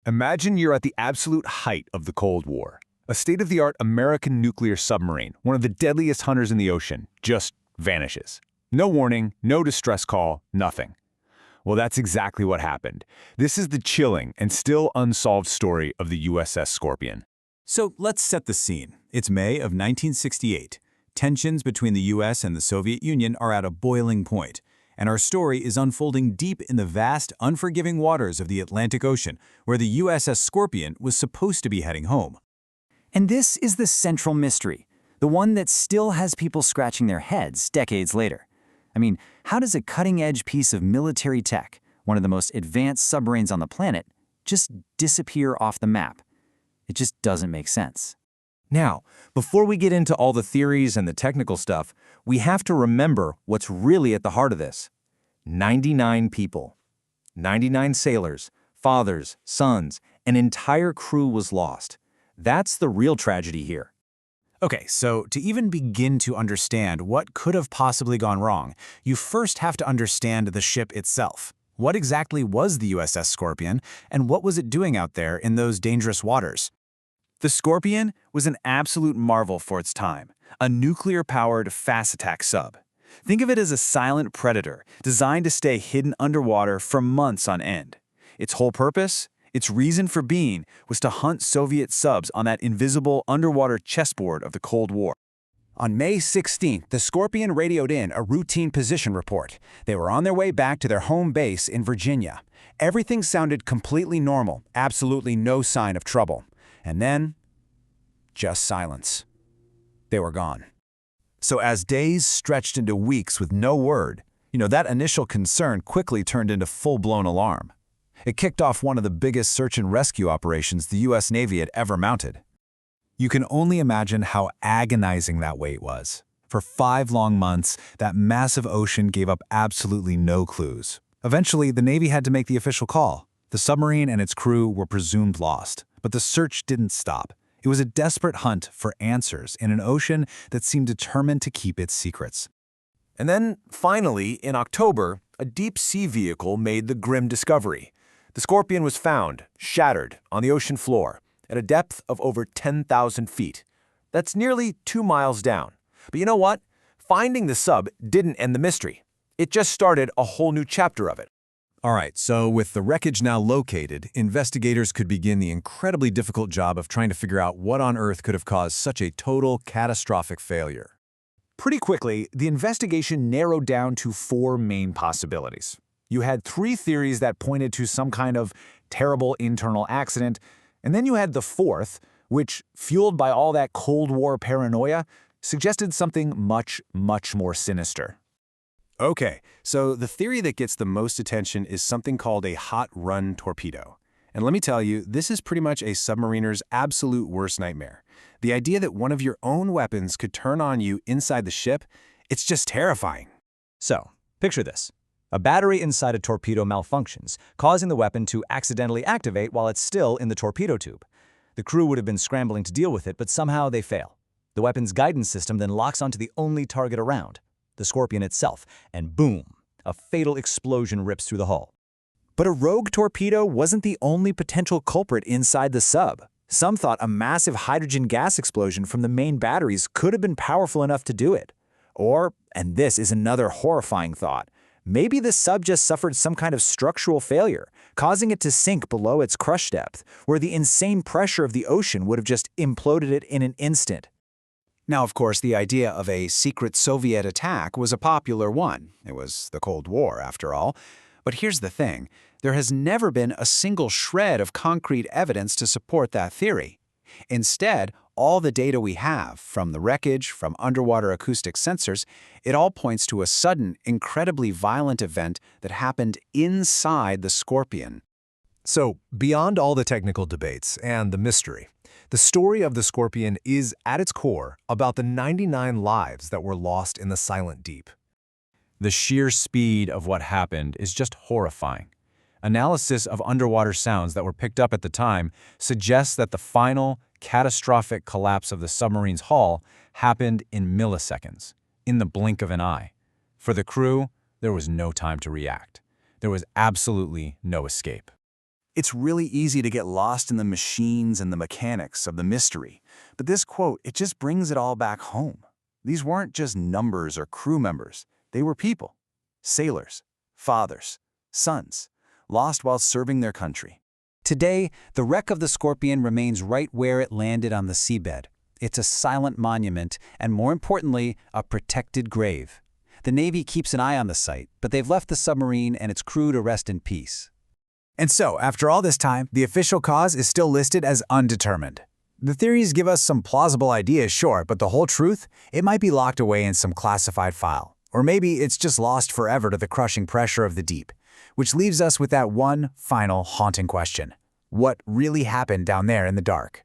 Imagine you're at the absolute height of the Cold War. A state-of-the-art American nuclear submarine, one of the deadliest hunters in the ocean, just vanishes. No warning, no distress call, nothing. Well, that's exactly what happened. This is the chilling and still unsolved story of the USS Scorpion. So let's set the scene. It's May of 1968. Tensions between the US and the Soviet Union are at a boiling point, and our story is unfolding deep in the vast, unforgiving waters of the Atlantic Ocean, where the USS Scorpion was supposed to be heading home. And this is the central mystery, the one that still has people scratching their heads decades later. I mean, how does a cutting-edge piece of military tech, one of the most advanced submarines on the planet, just disappear off the map? It just doesn't make sense. Now, before we get into all the theories and the technical stuff, we have to remember what's really at the heart of this. 99 people. 99 sailors, fathers, sons, an entire crew was lost. That's the real tragedy here. Okay, so to even begin to understand what could have possibly gone wrong, you first have to understand the ship itself. What exactly was the USS Scorpion, and what was it doing out there in those dangerous waters? The Scorpion was an absolute marvel for its time, a nuclear-powered fast-attack sub. Think of it as a silent predator designed to stay hidden underwater for months on end. Its whole purpose? Its reason for being was to hunt Soviet subs on that invisible underwater chessboard of the Cold War. On May 16th, the Scorpion radioed in a routine position report. They were on their way back to their home base in Virginia. Everything sounded completely normal, absolutely no sign of trouble. And then, just silence. They were gone. So as days stretched into weeks with no word, that initial concern quickly turned into full-blown alarm. It kicked off one of the biggest search and rescue operations the U.S. Navy had ever mounted. You can only imagine how agonizing that wait was. For 5 long months, that massive ocean gave up absolutely no clues. Eventually, the Navy had to make the official call. The submarine and its crew were presumed lost, but the search didn't stop. It was a desperate hunt for answers in an ocean that seemed determined to keep its secrets. And then, finally, in October, a deep-sea vehicle made the grim discovery. The Scorpion was found, shattered, on the ocean floor, at a depth of over 10,000 feet. That's nearly 2 miles down. But you know what? Finding the sub didn't end the mystery. It just started a whole new chapter of it. All right, so with the wreckage now located, investigators could begin the incredibly difficult job of trying to figure out what on earth could have caused such a total, catastrophic failure. Pretty quickly, the investigation narrowed down to 4 main possibilities. You had 3 theories that pointed to some kind of terrible internal accident, and then you had the 4th, which, fueled by all that Cold War paranoia, suggested something much, much more sinister. Okay, so the theory that gets the most attention is something called a hot run torpedo. And let me tell you, this is pretty much a submariner's absolute worst nightmare. The idea that one of your own weapons could turn on you inside the ship, it's just terrifying. So, picture this. A battery inside a torpedo malfunctions, causing the weapon to accidentally activate while it's still in the torpedo tube. The crew would have been scrambling to deal with it, but somehow they fail. The weapon's guidance system then locks onto the only target around, the Scorpion itself, and boom, a fatal explosion rips through the hull. But a rogue torpedo wasn't the only potential culprit inside the sub. Some thought a massive hydrogen gas explosion from the main batteries could have been powerful enough to do it. Or, and this is another horrifying thought, maybe the sub just suffered some kind of structural failure, causing it to sink below its crush depth, where the insane pressure of the ocean would have just imploded it in an instant. Now, of course, the idea of a secret Soviet attack was a popular one. It was the Cold War, after all. But here's the thing. There has never been a single shred of concrete evidence to support that theory. Instead, all the data we have, from the wreckage, from underwater acoustic sensors, it all points to a sudden, incredibly violent event that happened inside the Scorpion. So, beyond all the technical debates and the mystery, the story of the Scorpion is, at its core, about the 99 lives that were lost in the silent deep. The sheer speed of what happened is just horrifying. Analysis of underwater sounds that were picked up at the time suggests that the final, catastrophic collapse of the submarine's hull happened in milliseconds, in the blink of an eye. For the crew, there was no time to react. There was absolutely no escape. It's really easy to get lost in the machines and the mechanics of the mystery, but this quote, it just brings it all back home. These weren't just numbers or crew members. They were people. Sailors, fathers, sons, lost while serving their country. Today, the wreck of the Scorpion remains right where it landed on the seabed. It's a silent monument, and more importantly, a protected grave. The Navy keeps an eye on the site, but they've left the submarine and its crew to rest in peace. And so, after all this time, the official cause is still listed as undetermined. The theories give us some plausible ideas, sure, but the whole truth? It might be locked away in some classified file. Or maybe it's just lost forever to the crushing pressure of the deep. Which leaves us with that one final haunting question. What really happened down there in the dark?